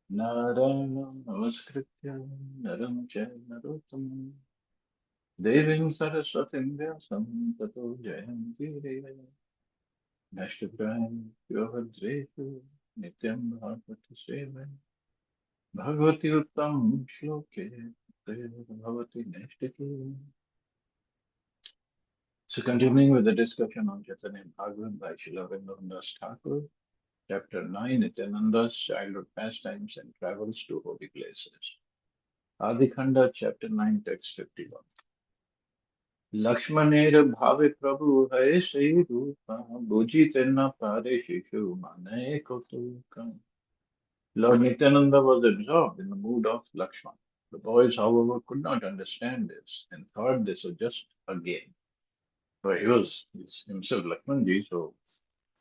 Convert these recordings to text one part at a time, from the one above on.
Narayanam namaskritya naram chaiva narottamam devim saraswatim vyasam tato jayanti raya nashtaprayam yovadretu nityam bhagavata seva bhagavati uttam shloke bhagavati nashtaki. So continuing with the discussion on Chaitanya Bhagavat by Srila Vrindavandas Thakur, Chapter 9, Nityananda's childhood pastimes and travels to holy places. Adikhanda, Chapter 9, Text 51. Lakshmaner bhave prabhu hai Sri Rupa, buji tenna pare shishu mane kotuka. Lord Nityananda was absorbed in the mood of Lakshman. The boys, however, could not understand this and thought this was just a game. But he's himself Lakshmanji, so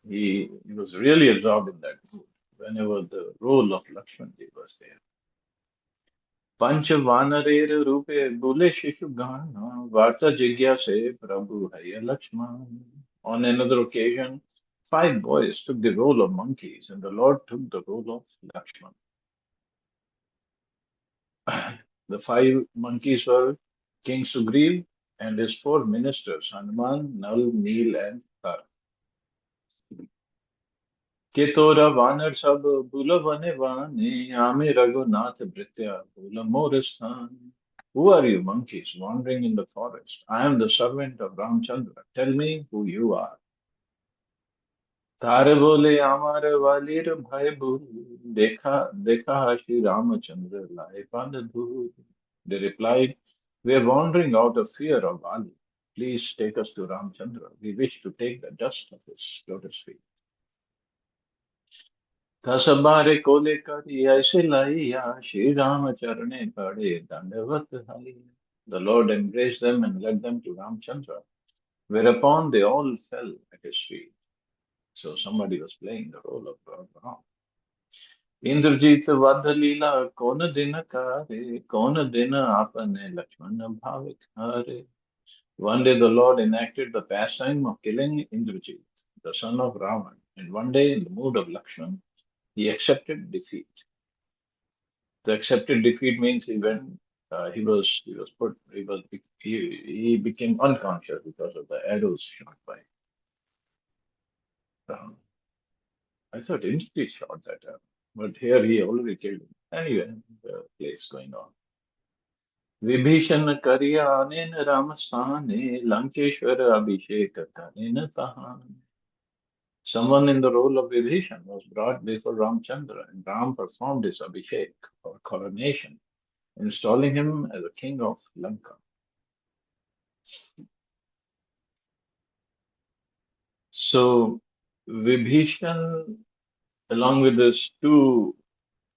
he was really absorbed in that mood whenever the role of Lakshmanji was there. पंच वानरेर रूपे बुले शिशु गाना वार्ता जिज्ञासे प्रभु है Lakshman. On another occasion, 5 boys took the role of monkeys, and the Lord took the role of Lakshman. The 5 monkeys were King Sugriv and his 4 ministers, Hanuman, Nal, Neel, and Tar. के तोरा वानर सब bull वने वाने आमे Raghunath भृत्या bull मोर स्थान. Who are you, monkeys, wandering in the forest? I am the servant of Ramchandra. Tell me who you are. तारे बोले आमार वालीर भय भूल देखा देखा श्री रामचंद्र लाए पाद धूल. They replied, we are wandering out of fear of Vali. Please take us to Ramchandra. We wish to take the dust of his lotus feet. दस 12 को लेकर ऐसे लाइया श्री राम चरणे पड़े दंडवत Hari. The Lord embraced them and led them to Ramchandra, whereupon they all fell at his feet. So somebody was playing the role of Ram. Indrajit वध लीला कौन दिन करे कौन दिन आपने लक्ष्मण भाविक हरे. One day the Lord enacted the pastime of killing Indrajit, the son of Ravan, and one day in the mood of Lakshman, he accepted defeat. The accepted defeat means he became unconscious because of the arrows shot by. Um, I thought instantly shot that arrow, but here he already killed him. Anyway, the play is going on. Vibhishan करियानेन Ram स्थाने लंकेश्वर अभिषेक करेन तहान. Someone in the role of Vibhishan was brought before Ramchandra, and Ram performed his abhishek or coronation, installing him as a king of Lanka. So Vibhishan, along with his 2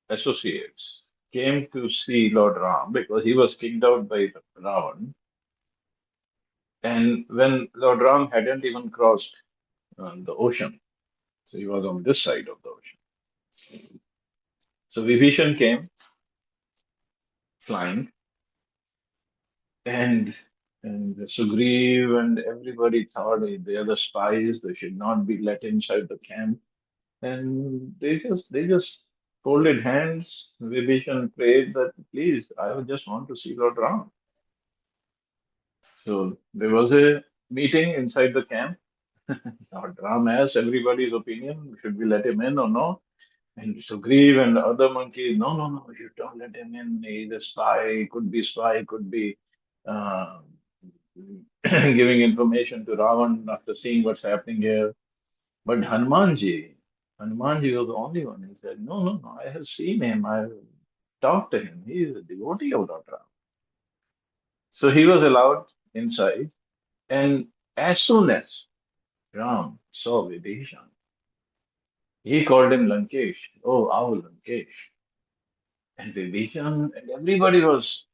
associates, came to see Lord Ram because he was kicked out by Ravan. And when Lord Ram hadn't even crossed the ocean, so he was on this side of the ocean. So Vibhishan came flying, and Sugriv and everybody thought they are the spies. They should not be let inside the camp. And they just folded hands. Vibhishan prayed that, please, I would just want to see Lord Ram. So there was a meeting inside the camp. Lord Ram asked everybody's opinion, should we let him in or no? And Sugriv and other monkeys, no, no, no, you don't let him in. He's a spy, could be uh, giving information to Ravan after seeing what's happening here. But Hanumanji was the only one. He said, no, no, no, I have seen him. I have talked to him. He is a devotee of Lord Ram. So he was allowed inside. And as soon as Ram saw Vibhishan, he called him Lankesh. Oh, our Lankesh. And Vibhishan and everybody was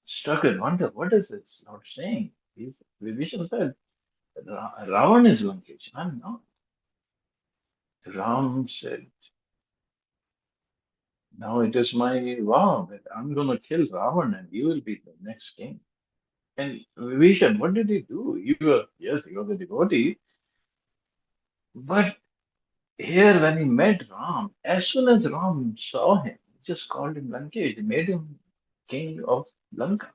struck in wonder. What is this Lord saying? Vibhishan said, Ravan is Lankesh. I'm not. Ram said, now it is my vow that I'm going to kill Ravan and you will be the next king. And Vibhishan, what did he do? Yes, he was a devotee. But here, when he met Ram, as soon as Ram saw him, just called him Lankesh. He made him king of Lanka.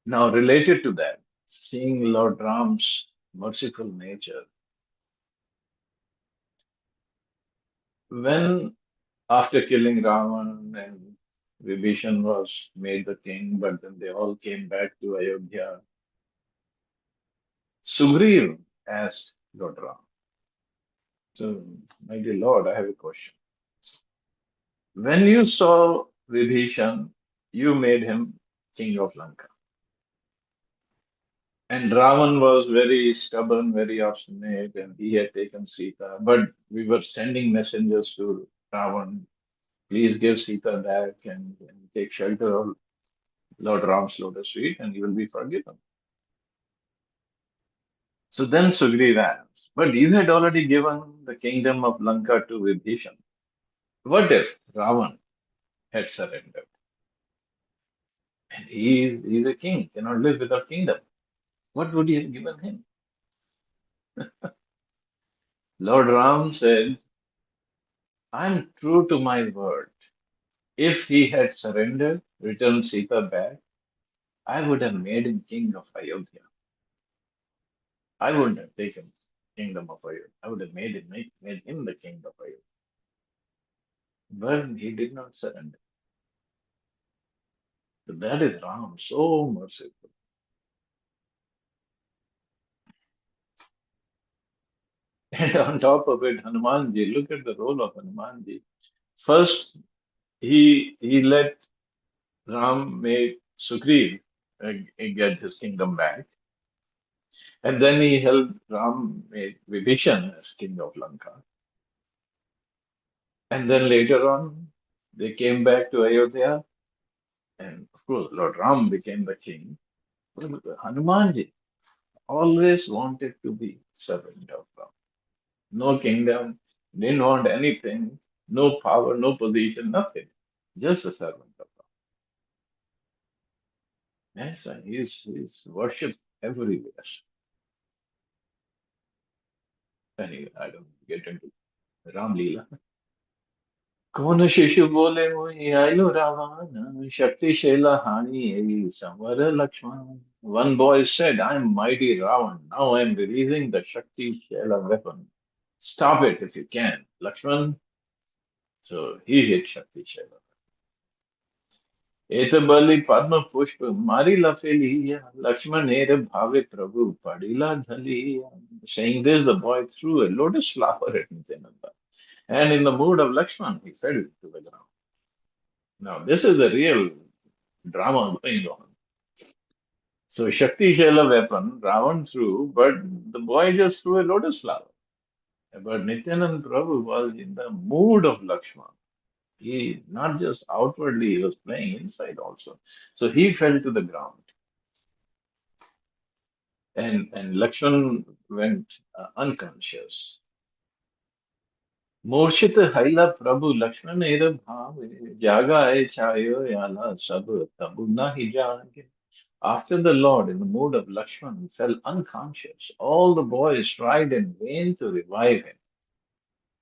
Now, related to that, seeing Lord Ram's merciful nature, when after killing Ravan and Vibhishan was made the king, but then they all came back to Ayodhya, Sugriv asked Lord Ram, so, my dear Lord, I have a question. When you saw Vibhishan, you made him king of Lanka. And Ravan was very stubborn, very obstinate, and he had taken Sita. But we were sending messengers to Ravan, please give Sita back and take shelter of Lord Ram's lotus feet, and you will be forgiven. So then Sugriv asked, but you had already given the kingdom of Lanka to Vibhishan. What if Ravan had surrendered? And he's a king, cannot live without kingdom. What would you have given him? Lord Ram said, I'm true to my word. If he had surrendered, returned Sita back, I would have made him king of Ayodhya. I wouldn't have taken kingdom of Ayodhya. I would have made him the king of Ayodhya. But he did not surrender. So that is Ram, so merciful. And on top of it, Hanumanji, look at the role of Hanumanji. First, he let Ram make Sugriv get his kingdom back. And then he helped Ram make Vibhishan as king of Lanka. And then later on, they came back to Ayodhya. And of course, Lord Ram became the king. But Hanumanji always wanted to be servant of Ram. No kingdom, didn't want anything, no power, no position, nothing. Just a servant of Ram. That's why he's worshipped everywhere. Anyway, I don't get into Ram Leela. कौन शिशु बोले मुई आयु रावण शक्तिशाला हानि एई summer Lakshman. One boy said, I'm mighty Ravan. Now I'm releasing the Shakti Shela weapon. Stop it if you can, Lakshman. So he hit Shakti Shela. एत बलि पद्म पुष्प मारी लफेलिया Lakshman ere bhave prabhu padila dhaliya. Saying this, the boy threw a lotus flower at Nityananda. And in the mood of Lakshman, he fell to the ground. Now, this is the real drama going on. So Shakti Shaila weapon, Ravan threw, but the boy just threw a lotus flower. But Nityanand Prabhu was in the mood of Lakshman. He not just outwardly, he was playing inside also. So he fell to the ground. And Lakshman went unconscious. मूर्छित हैला प्रभु लक्ष्मण एर भावे जागाए छायो याला सब तबु नाही जागे. After the Lord, in the mood of Lakshman, fell unconscious, all the boys tried in vain to revive him.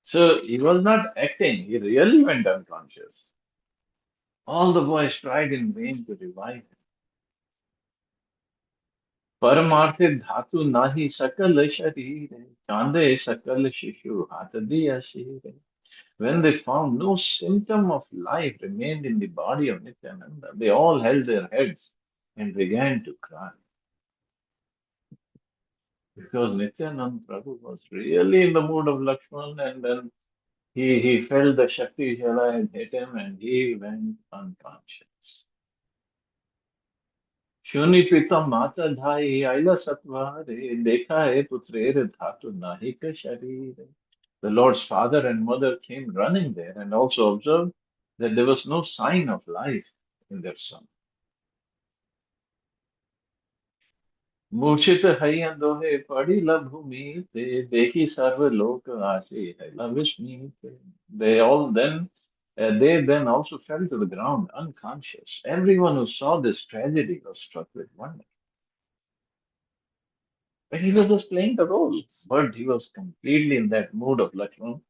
So he was not acting, he really went unconscious. All the boys tried in vain to revive him. परमार्थे धातु नाही सकल शरीर कांदे सकल शिशु हाथ दिया शीर. When they found no symptom of life remained in the body of Nityananda, they all held their heads and began to cry. Because Nityananda Prabhu was really in the mood of Lakshman, and then he felt the Shakti Jala had hit him and he went unconscious. Shuni Pita Mata Dhai Aila Satvare Dekha Hai Putrere Dhatu Nahika Sharire. The Lord's father and mother came running there and also observed that there was no sign of life in their son. मूर्छित हैया दोहे पड़ी भूमि ते देखी सर्वलोक आशे है विस्मित. They all then they then also fell to the ground unconscious. Everyone who saw this tragedy was struck with wonder. And he was just playing the role, but he was completely in that mood of Lakshman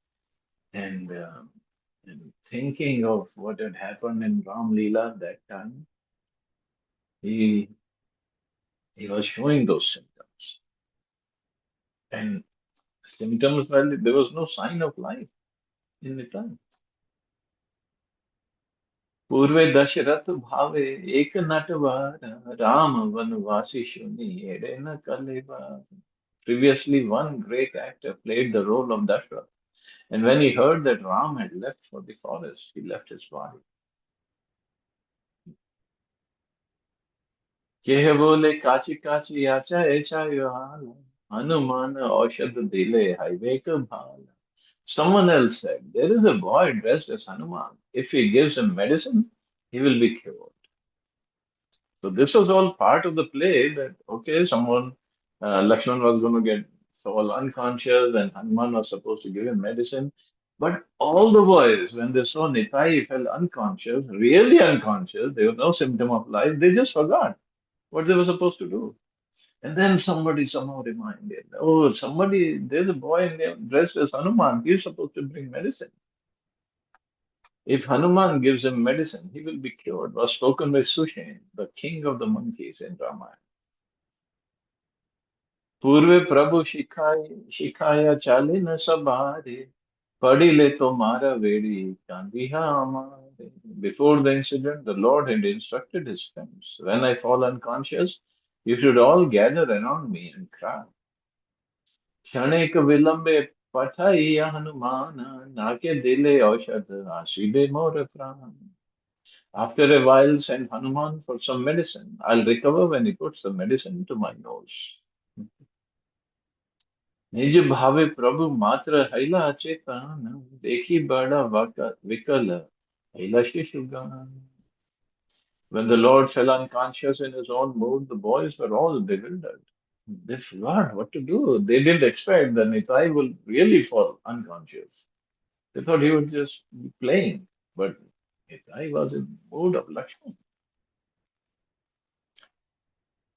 and thinking of what had happened in Ram Leela that time. He he was showing those symptoms, and symptoms well, there was no sign of life in the time. पूर्वे दशरथ भावे एक नटवर राम वनवासी शुनि एड़े न कलेवर. Previously, one great actor played the role of Dashrath, and when he heard that Ram had left for the forest, he left his body. यह बोले काची काची आचा ऐचा युहाल हनुमान औषध दिले हाइवेक भाल. Someone else said, there is a boy dressed as Hanuman. If he gives him medicine, he will be cured. So this was all part of the play that, okay, Lakshman was going to get fall unconscious and Hanuman was supposed to give him medicine. But all the boys, when they saw Nitai fell unconscious, really unconscious, there was no symptom of life, they just forgot what they were supposed to do. And then somebody somehow reminded, oh, there's a boy dressed as Hanuman, he's supposed to bring medicine. If Hanuman gives him medicine, he will be cured, was spoken by Sushen, the king of the monkeys in Ramayana. पूर्वे प्रभु शिखाया चाले न सबारे पढ़ी ले तो मारा वेड़ी कांदिहा हमारे. Before the incident, the Lord had instructed his friends, when I fall unconscious, you should all gather around me and cry. क्षणिक विलंबे पठाइया हनुमान नाके दिले औषध आशीबे मोर प्राण. After a while, send Hanuman for some medicine. I'll recover when he puts the medicine to my nose. निज भावे प्रभु मात्र हैला अचेतन देखी बड़ा विकल हैला शिशुगण. When the Lord fell unconscious in his own mood, the boys were all bewildered. They forgot what to do. They didn't expect that Nitai will really fall unconscious. They thought he would just be playing, but Nitai was in mood of Lakshman.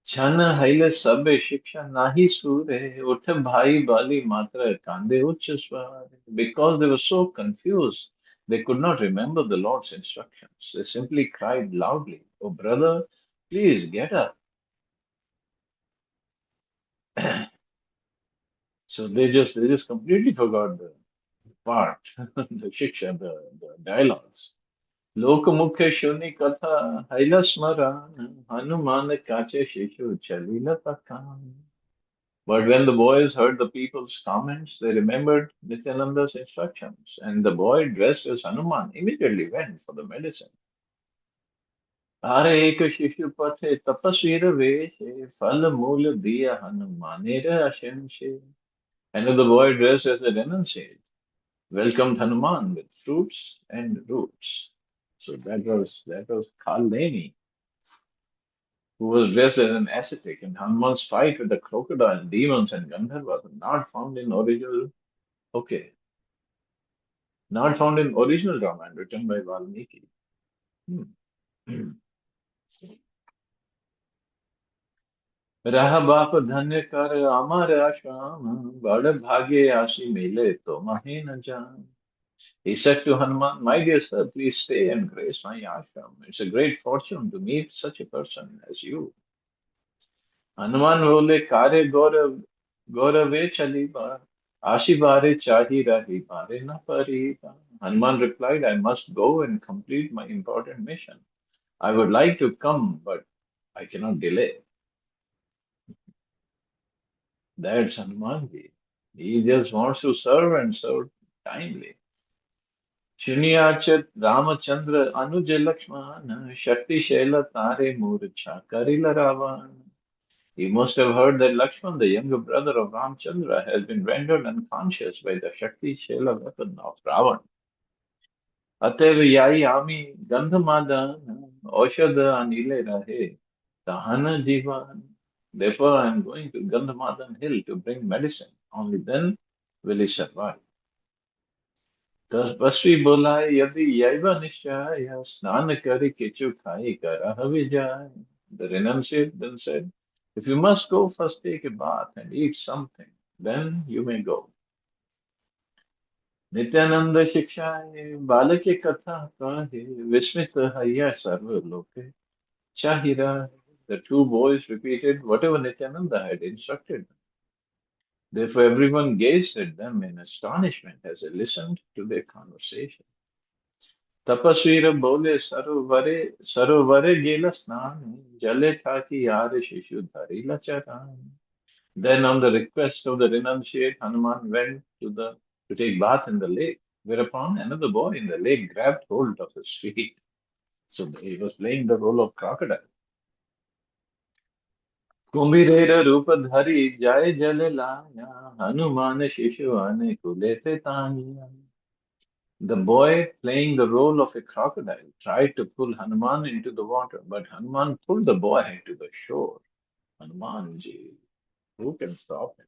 छन हईले सबे शिक्षा नाही सूरे उठ भाई बाली मात्र कांदे उच्च स्वर. Because they were so confused, they could not remember the Lord's instructions. They simply cried loudly, "Oh brother, please get up." So they just completely forgot the part, the shiksha, the dialogues. लोकमुखे शुनि कथा हैला स्मरण हनुमान काचे शिशु चलिल तखान. But when the boys heard the people's comments, they remembered Nityananda's instructions, and the boy dressed as Hanuman immediately went for the medicine. Are ek shishu pathe tapasvir veshe fal mool diya Hanumanera ashinshe. And the boy dressed as a renunciate welcomed Hanuman with fruits and roots. So that was Kaleni, who was dressed as an ascetic, and Hanuman's fight with the crocodile, demons, and Gandharvas are not found in original. Okay, not found in original Ramayana written by Valmiki. Hmm. रहा बाप धन्य कर अमर आश्रम बड़ भाग्य आशी मिले तो महे न जान. He said to Hanuman, my dear sir, please stay and grace my ashram. It's a great fortune to meet such a person as you. Hanuman बोले कार्य गौरव गौरवे चली बार आशी बारे चाही रही बारे न परी. Hanuman replied, I must go and complete my important mission. I would like to come, but I cannot delay. That's Hanumanji. He just wants to serve and serve timely. Shunyachat Ramachandra Anuja Lakshmana Shakti Shela Tare Murcha Karila Ravan. You must have heard that Lakshman, the younger brother of Ramchandra, has been rendered unconscious by the Shakti Shela weapon of Ravan. अतएव याई आमी गंधमादन औषध अनिले रहे tahana jivan. Therefore, I am going to Gandhamadan hill to bring medicine. Only then will he survive. तपस्वी बोलाए यदि यैव निश्चय स्नान करि किचु खाई करह विजय. The renunciate then said, If you must go, first take a bath and eat something. Then you may go. Nityananda Shikshaye Balake Katha Kahe Vismit Haya Sarva Loke Chahira. The two boys repeated whatever Nityananda had instructed them. Therefore, everyone gazed at them in astonishment as they listened to their conversation. तपस्वीर बोले सरोवरे सरोवरे गेल स्नान जले था कि यार शिशु धरिला चरान. Then on the request of the renunciate, Hanuman went to take bath in the lake, whereupon another boy in the lake grabbed hold of his feet. So he was playing the role of crocodile. कुंभीरेर रूप धरि जाय जल लाया हनुमान शिशु अने कुले ते Tania. The boy, playing the role of a crocodile, tried to pull Hanuman into the water, but Hanuman pulled the boy to the shore. Hanumanji, who can stop him?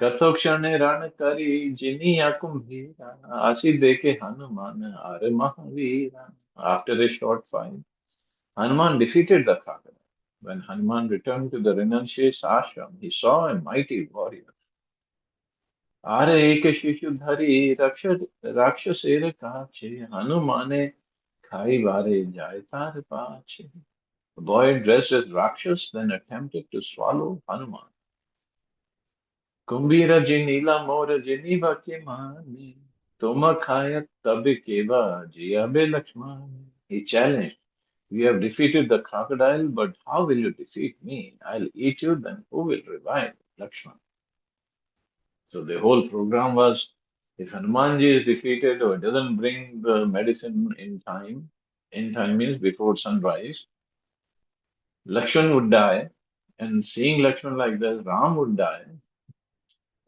Kathokshane ran kari jiniya kumbhira asi dekhe Hanuman are Mahavira. After a short fight, Hanuman defeated the crocodile. When Hanuman returned to the renunciate's ashram, he saw a mighty warrior. आरे एक शिशु धरि राक्षसेर काछे हनुमाने खाई बारे जाय तार पाछे. The boy dressed as Rakshas then attempted to swallow Hanuman. Kumbhira ji nila mor jiniva ke mane toma khayat tabe keva jiyabe Lakshmane. He challenged, "We have defeated the crocodile, but how will you defeat me? I'll eat you, then who will revive Lakshman?" So the whole program was, if Hanumanji is defeated or doesn't bring the medicine in time means before sunrise, Lakshman would die. And seeing Lakshman like that, Ram would die.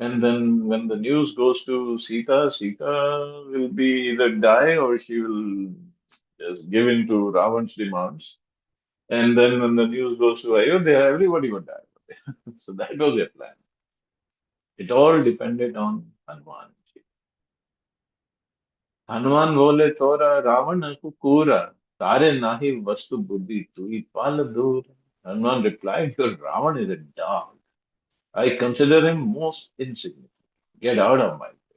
And then when the news goes to Sita, Sita will be either die or she will just give in to Ravan's demands. And then when the news goes to Ayodhya, everybody would die. So that was their plan. It all depended on Hanuman. Hanuman बोले तोरा रावण कुकूरा तारे नाहि वस्तु बुद्धि तुई पाल दूर. Hanuman replied, "Your Ravan is a dog. I consider him most insignificant. Get out of my way."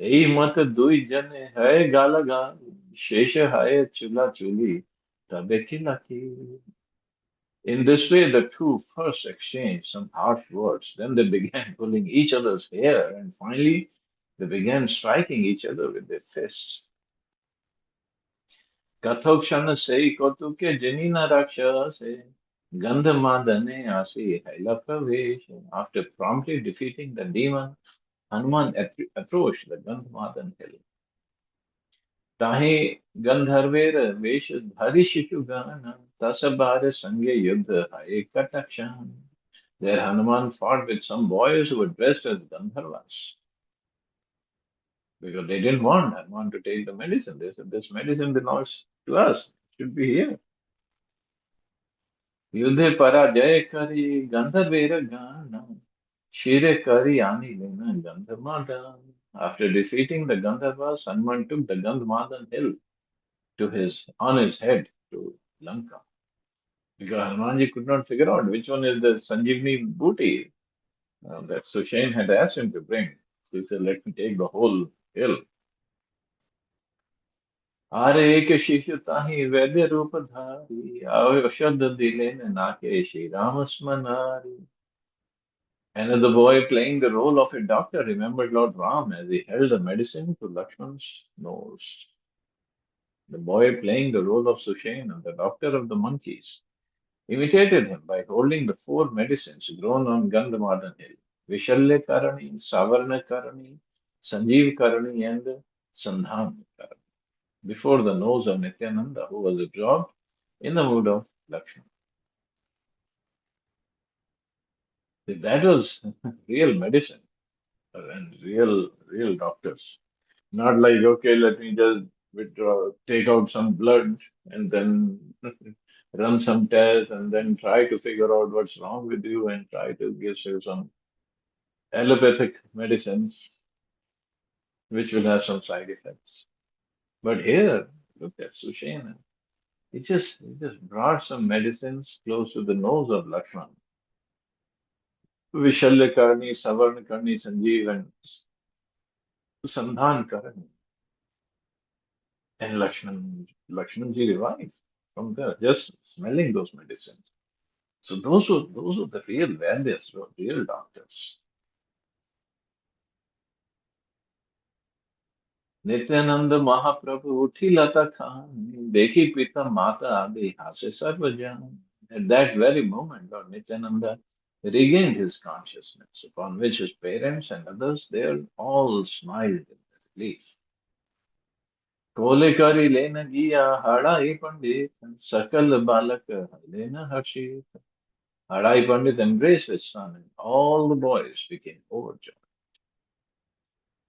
यही मत दुई जने है गाला गाल शेष है चूल्हा चूली तबे खिला खीर. In this way, the two first exchanged some harsh words. Then they began pulling each other's hair, and finally, they began striking each other with their fists. Kathokshana sei kotuke janina rakshase gandhamadane asi haila pravesh. After promptly defeating the demon, Hanuman approached the Gandhamadan hill. Tahi Gandharvera vesh dhari shishu gana tasabare sange yudha haye katakshan. There Hanuman fought with some boys who were dressed as Gandharvas because they didn't want Hanuman to take the medicine. They said, "This medicine belongs to us. It should be here." युद्धे पराजय करी गंधर्वेर गान Shire Kari Ani Lena Gandhamadan. After defeating the Gandharvas, Hanuman took the Gandhamadan hill on his head to Lanka. Because Hanumanji could not figure out which one is the Sanjeevani booty that Sushen had asked him to bring. So he said, "Let me take the whole hill." आरे एक शिशु ताहि वैद्य रूप धारी औषध दिले नाके Shri Ram स्मनारी. Another boy playing the role of a doctor remembered Lord Ram as he held the medicine to Lakshman's nose. The boy playing the role of Sushena, the doctor of the monkeys, imitated him by holding the four medicines grown on Gandhamadhan hill: Vishalya Karani, Savarna Karani, Sanjeev Karani, and Sandhan Karani, before the nose of Nityananda, who was absorbed in the mood of Lakshman. That was real medicine and real doctors. Not like, okay, let me just withdraw, take out some blood and then run some tests and then try to figure out what's wrong with you and try to give you some allopathic medicines which will have some side effects. But here, look at Sushena. He just brought some medicines close to the nose of Lakshman. Vishalya Karni, Savarna Karni, Sanjeev, and Sandhan Karni. And Lakshmanji revived from there, just smelling those medicines. So those were the real Vadyas, real doctors. Nityanand महाप्रभु उठी लता खान देखी पिता माता आदि हासे सर्वजन. At that very moment, Lord Nityananda regained his consciousness, upon which his parents and others there all smiled in relief. कोलेकरी लेन गिया हड़ाई पंडित सकल बालक लेन हर्षित. Hadai Pandit embraced his son, and all the boys became overjoyed.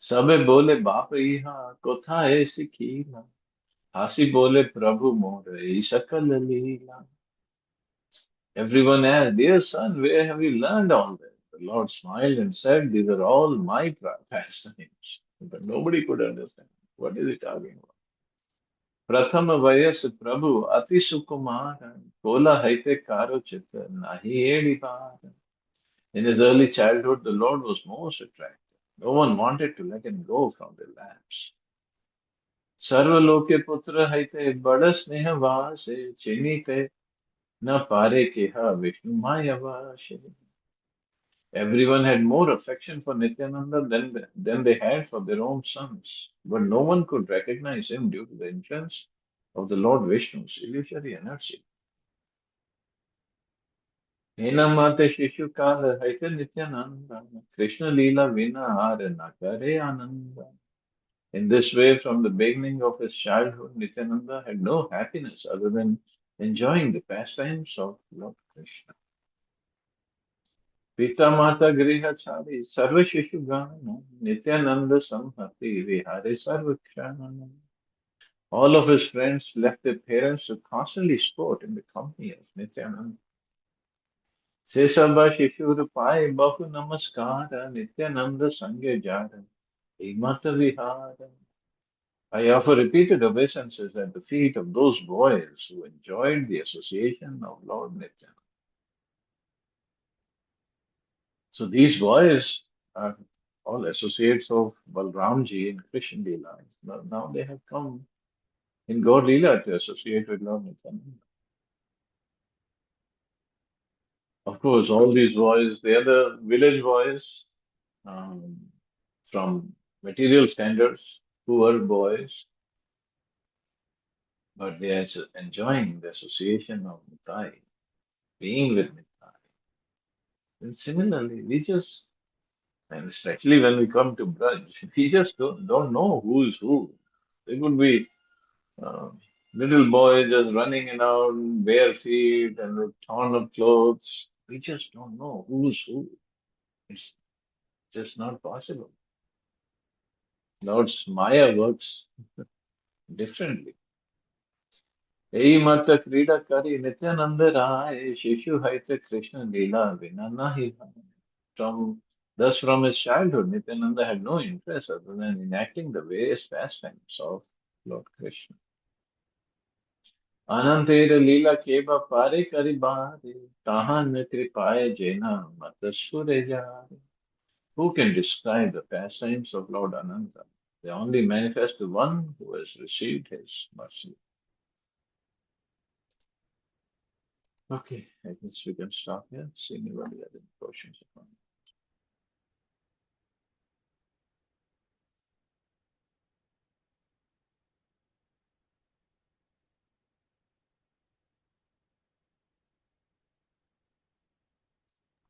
सबे बोले बाप यहाँ कोथाए सिखीला हासी बोले प्रभु मोर ई सकल लीला. Everyone asked, dear son, where have you learned all this? The Lord smiled and said, these are all my pastimes. But nobody could understand. What is he talking about? प्रथम वयस प्रभु अति सुकुमार Cola हैते कारो चित नाही एड़ी पार. In his early childhood, the Lord was most attractive. No one wanted to let him go from their laps. सर्वलोके पुत्र हैते बड़ स्नेह वासे चिन्हिते न पारे केहा Vishnu मायावासे. Everyone had more affection for Nityananda than they had for their own sons, but no one could recognize him due to the influence of the Lord Vishnu's illusory energy. Hinamate Shishu Kala Haita Nityananda Krishna Leela Vina Hara Nakare Ananda. In this way, from the beginning of his childhood, Nityananda had no happiness other than enjoying the pastimes of Lord Krishna. Pita Mata Griha Chari Sarva Shishu Gana Nityananda Samhati Vihare Sarva Kshanana. All of his friends left their parents to constantly sport in the company of Nityananda. Se Sabha Shishur Pai Bahu Namaskara Nityananda Sangye Jara Himata Vihara. I offer repeated obeisances at the feet of those boys who enjoyed the association of Lord Nityananda. So these boys are all associates of Balramji in Krishna Leela. Now they have come in Gaur Leela to associate with Lord Nityananda. Of course, all these boys, they are the village boys um, from material standards, poor boys, but they are enjoying the association of Nitai, being with Nitai. And similarly, and especially when we come to Braj, we just don't know who's who. It would be uh, little boys just running around bare feet and with torn up clothes. We just don't know who's who. It's just not possible. Lord's Maya works differently. Ei mata krida kari nityananda rai shishu haite Krishna lila vina nahi bhai. Thus, from his childhood, Nityananda had no interest other than enacting the various pastimes of Lord Krishna. Anantera Leela Keba Pare Karibare, Tahan Kripaye Jena Matasure Jare. Who can describe the pastimes of Lord Ananta? They only manifest to one who has received his mercy. Okay, I guess we can stop here. See anybody has any questions upon it.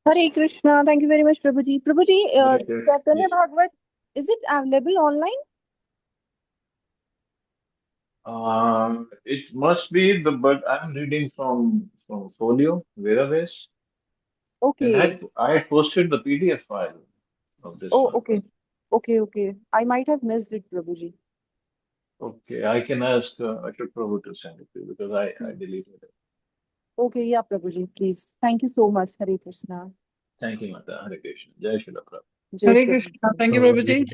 Hare Krishna. Thank you very much, Prabhuji. Prabhuji, Hare Krishna. Chaitanya Yes. Bhagavat, is it available online? It must be but I'm reading from Folio, Veravest, and Okay. I had posted the PDF file of this Oh, one. okay. Okay. I might have missed it, Prabhuji. Okay, I can ask Ashok Prabhu to send it to you because I deleted it. Okay, yeah, Prabhuji, please. Thank you so much, Hare Krishna. Thank you, Mata. Hare Krishna. Jai Shri Prabhu. Jai Hare Shri Krishna. Krishna. Thank you, Prabhuji.